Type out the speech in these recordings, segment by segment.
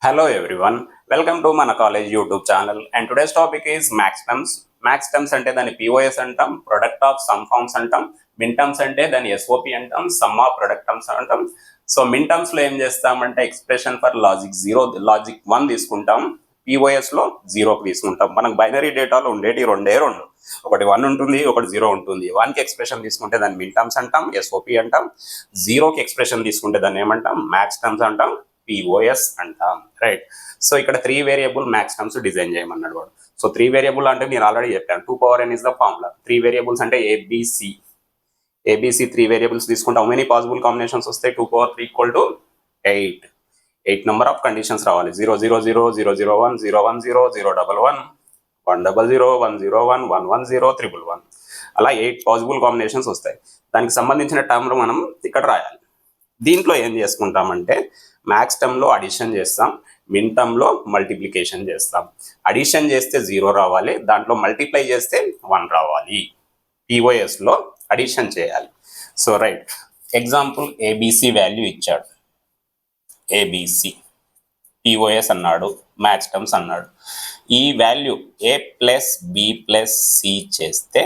Hello everyone, welcome to మన college YouTube channel and today's topic is max terms. Max terms అంటే దాని POS అంటాం, product of some forms అంటాం. మిన్ terms అంటే దాని ఎస్ఓపి అంటాం, సమ్ ఆఫ్ ప్రొడక్ట్ టర్మ్స్ అంటాం. సో మిన్ టర్మ్స్ లో ఏం చేస్తామంటే ఎక్స్ప్రెషన్ ఫర్ లాజిక్ 0, లాజిక్ 1 తీసుకుంటాం, పిఓఎస్ లో 0కి తీసుకుంటాం. మనకు బైనరీ డేటాలో ఉండేటి రెండే రెండు, ఒకటి 1 ఉంటుంది, ఒకటి 0 ఉంటుంది. 1కి ఎక్స్ప్రెషన్ తీసుకుంటే దాన్ని మిన్ టర్మ్స్ అంటాం, ఎస్ఓపి అంటాం. 0కి ఎక్స్ప్రెషన్ తీసుకుంటే దాన్ని ఏమంటాం, మ్యాక్స్ టర్మ్స్ అంటాం, పిఓఎస్ అంటాం. రైట్. సో ఇక్కడ 3 వేరియబుల్ మ్యాక్స్ టర్మ్స్ డిజైన్ చేయమన్నాడు వాడు. సో 3 వేరియబుల్ అంటే నేను ఆల్రెడీ చెప్పాను, 2 power n is the formula. 3 variables అంటే ఏబిసి 3 వేరియబుల్స్ తీసుకుంటే హౌ మెనీ పాసిబుల్ కాంబినేషన్స్ వస్తాయి? 2 power 3 = 8 నెంబర్ ఆఫ్ కండిషన్స్ రావాలి. 0 0 0 0 0 1 0 1 0 0 1 1 1 0 0 1 0 1 1 1 0 1 1 1 అలా 8 పాసిబుల్ కాంబినేషన్స్ వస్తాయి. దానికి సంబంధించిన టర్మ్ మనం ఇక్కడ రాయాలి. దీంట్లో ఏం చేసుకుంటామంటే మ్యాక్స్ టర్మ్లో అడిషన్ చేస్తాం, మిన్ టర్మ్లో మల్టిప్లికేషన్ చేస్తాం. అడిషన్ చేస్తే 0 రావాలి, దాంట్లో మల్టిప్లై చేస్తే 1 రావాలి. పిఓఎస్లో అడిషన్ చేయాలి. So right, example A B C value ఇచ్చాడు. ఏబిసి పిఓఎస్ అన్నాడు, మ్యాక్స్ టర్మ్స్ అన్నాడు. ఈ value A plus B plus C చేస్తే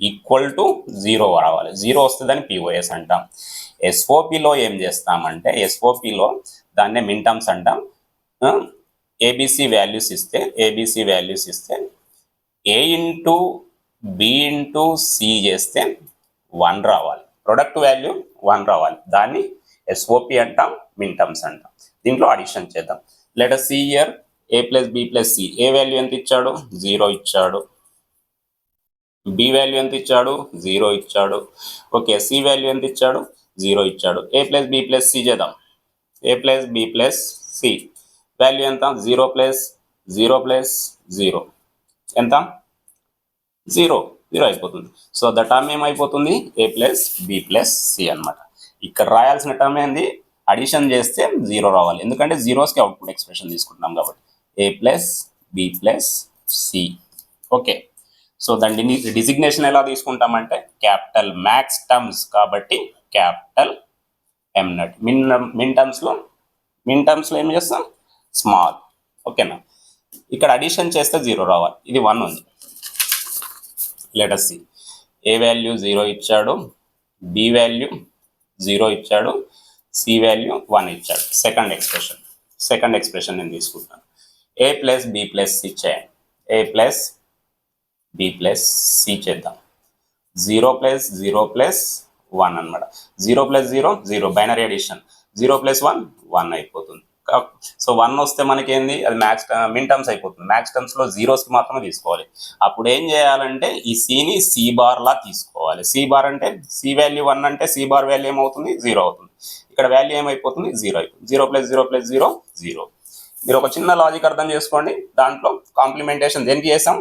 ఈక్వల్ టు 0 రావాలి. 0 వస్తే దాన్ని పిఓఎస్ అంటాం. ఎస్ఓపిలో ఏం చేస్తామంటే ఎస్ఓపిలో దాన్నే మిన్ టర్మ్స్ అంటాం. ఏబిసి వాల్యూస్ ఇస్తే ఏ ఇంటూ బి ఇంటూ సి చేస్తే 1 రావాలి. ప్రొడక్ట్ వాల్యూ 1 రావాలి, దాన్ని ఎస్ఓపి అంటాం, మిన్ టర్మ్స్ అంటాం. దీంట్లో అడిషన్ చేద్దాం. Let us see here a plus b plus c. A value ఎంత ఇచ్చాడు? 0 ఇచ్చాడు. బి వాల్యూ ఎంత ఇచ్చాడు? 0 ఇచ్చాడు. ఓకే, సి వాల్యూ ఎంత ఇచ్చాడు? 0 ఇచ్చాడు. A plus B plus C చేద్దాం. A plus B plus C value ఎంత? 0 ప్లస్ 0 ప్లస్ 0 ఎంత? 0 అయిపోతుంది. సో ద టర్మ్ ఏమైపోతుంది? ఏ ప్లస్ బి ప్లస్ సి అనమాట. ఇక్కడ రాయాల్సిన టర్మ్ ఏంది? అడిషన్ చేస్తే 0 రావాలి, ఎందుకంటే జీరోస్కి అవుట్పుట్ ఎక్స్ప్రెషన్ తీసుకుంటున్నాం కాబట్టి. A plus B plus C. Okay, so దాని డిజిగ్నేషన్ ఎలా తీసుకుంటామంటే క్యాపిటల్. మ్యాక్స్ టర్మ్స్ కాబట్టి క్యాపిటల్ ఎం నట్. మిన్ టర్మ్స్లో ఏం చేస్తాం? స్మాల్. ఓకేనా? ఇక్కడ అడిషన్ చేస్తే 0 రావాలి. ఇది 1 ఉంది. Let us see. ఏ వాల్యూ 0 ఇచ్చాడు, బి వాల్యూ 0 ఇచ్చాడు, సి వాల్యూ 1 ఇచ్చాడు. సెకండ్ ఎక్స్ప్రెషన్ నేను తీసుకుంటాను. ఏ ప్లస్ బి ప్లస్ సి చేయండి. ఏ ప్లస్ బి ప్లస్ సి చేద్దాం. 0 ప్లస్ 0 ప్లస్ 1 అనమాట. 0 ప్లస్ 0 0, బైనరీ అడిషన్. 0 ప్లస్ 1 1 అయిపోతుంది. సో 1 వస్తే మనకి ఏంది? అది మిన్ టర్మ్స్ అయిపోతుంది. మ్యాక్స్ టర్మ్స్లో జీరోస్కి మాత్రమే తీసుకోవాలి. అప్పుడు ఏం చేయాలంటే ఈ సిని సి బార్ లా తీసుకోవాలి. సి బార్ అంటే సి వాల్యూ 1 అంటే సి బార్ వాల్యూ ఏమవుతుంది? 0 అవుతుంది. ఇక్కడ వాల్యూ ఏమైపోతుంది? 0 అయిపోతుంది. 0 ప్లస్ 0 ప్లస్ 0 0. మీరు ఒక చిన్న లాజిక్ అర్థం చేసుకోండి. దాంట్లో కాంప్లిమెంటేషన్ దేనికి చేసాం?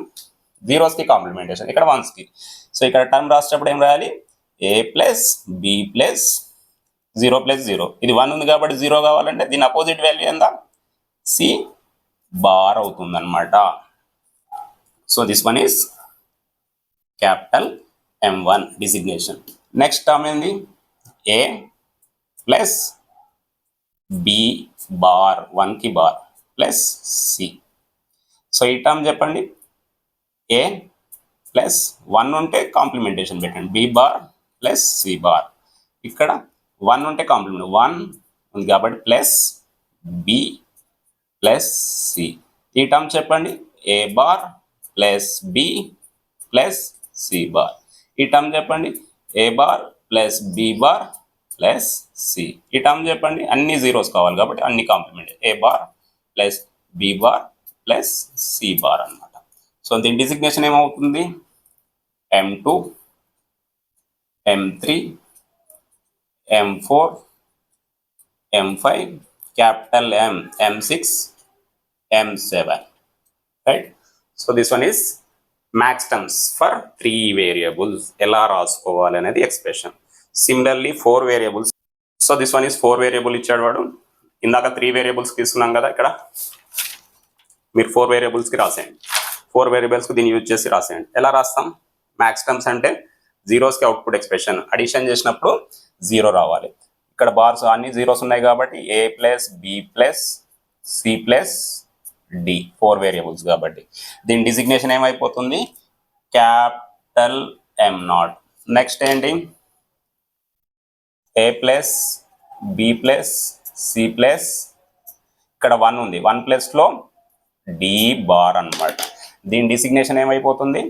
జీరోస్కి కాంప్లిమెంటేషన్, ఇక్కడ వన్స్కి. సో ఇక్కడ టర్మ్ రాసేటప్పుడు ఏం రాయాలి? A plus B plus 0 plus 0. ఇది 1 ఉంది కాబట్టి 0 కావాలంటే దీని అపోజిట్ వాల్యూ ఎంత? సి బార్ అవుతుంది అనమాట. So this one is capital M1 designation. Next term ఏంది? ఏ ప్లస్ బి బార్, 1కి బార్, ప్లస్ సి. సో ఈ టర్మ్ చెప్పండి. ఏ ప్లస్ 1 ఉంటే కాంప్లిమెంటేషన్ పెట్టండి, B bar plus C bar. ఇక్కడ 1 ఉంటే కాంప్లిమెంట్, 1 ఉంది కాబట్టి ప్లస్ బి ప్లస్ సి. ఈ టర్మ్ చెప్పండి. A bar plus B plus C bar. ఈ టర్మ్ చెప్పండి. A bar plus B bar plus C. ఈ టర్మ్ చెప్పండి. అన్ని జీరోస్ కావాలి కాబట్టి అన్ని complement. A bar plus B bar plus C bar అనమాట. సో దీని డిజిగ్నేషన్ ఏమవుతుంది? M2, M3, M4, M5, capital M, M6, M7. Right? So this one is max terms for 3 variables. ఎలా రాసుకోవాలి అనేది expression. Similarly 4 variables. So this one is 4 variable ఇచ్చాడు వాడు. ఇందాక 3 variables తీసుకున్నాం కదా, ఇక్కడ మీరు 4 వేరియబుల్స్కి రాసేయండి. 4 వేరియబుల్స్కి దీన్ని యూజ్ చేసి రాసేయండి. ఎలా రాస్తాం? మ్యాక్స్ టర్మ్స్ అంటే జీరోస్కి అవుట్పుట్ ఎక్స్ప్రెషన్. అడిషన్ చేసినప్పుడు 0 రావాలి. ఇక్కడ బార్స్ అన్ని జీరోస్ ఉన్నాయి కాబట్టి A plus B plus C plus D 4 variables కాబట్టి దీని డిజిగ్నేషన్ ఏమైపోతుంది క్యాపిటల్ ఎం నాట్. నెక్స్ట్ ఏంటి A plus B plus C plus ఇక్కడ 1 ఉంది 1 ప్లస్లో డి బార్ అనమాట. దీని డిసిగ్నేషన్ ఏమైపోతుంది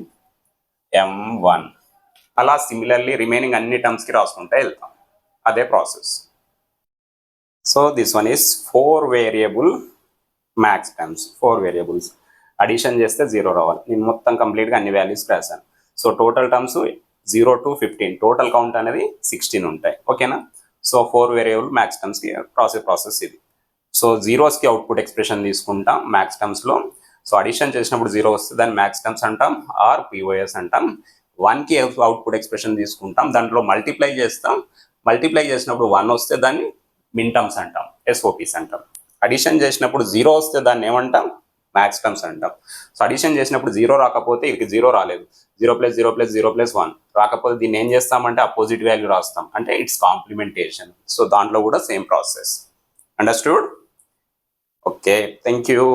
M1. అలా సిమిలర్లీ రిమైనింగ్ అన్ని టర్మ్స్కి రాసుకుంటే వెళ్తాం, అదే process. So this one is 4 variable max terms. 4 variables addition చేస్తే 0 రావాలి. నేను మొత్తం కంప్లీట్గా అన్ని వాల్యూస్ రాశాను. So total terms 0 to 15, total count అనేది 16 ఉంటాయి. ఓకేనా. సో 4 వేరియబుల్ మ్యాక్స్ టర్మ్స్కి ప్రాసెస్ ఇది. సో జీరోస్కి అవుట్పుట్ ఎక్స్ప్రెషన్ తీసుకుంటాం మ్యాక్స్ టర్మ్స్లో. సో అడిషన్ చేసినప్పుడు 0 వస్తే దాన్ని మ్యాక్స్ టర్మ్స్ అంటాం ఆర్ పిఓఎస్ అంటాం. 1కి అవుట్పుట్ ఎక్స్ప్రెషన్ తీసుకుంటాం, దాంట్లో మల్టిప్లై చేస్తాం. మల్టిప్లై చేసినప్పుడు 1 వస్తే దాన్ని మిన్ టర్మ్స్ అంటాం, ఎస్ఓపీస్ అంటాం. అడిషన్ చేసినప్పుడు 0 వస్తే దాన్ని ఏమంటాం మ్యాక్స్ టర్మ్స్ అంటాం. సో అడిషన్ చేసినప్పుడు 0 రాకపోతే ఇది 0 రాలేదు, 0 + 0 + 0 + 1 రాకపోతే దీన్ని ఏం చేస్తామంటే అపోజిట్ వాల్యూ రాస్తాం, అంటే ఇట్స్ కాంప్లిమెంటేషన్. సో దాంట్లో కూడా same process. Understood? Okay, thank you.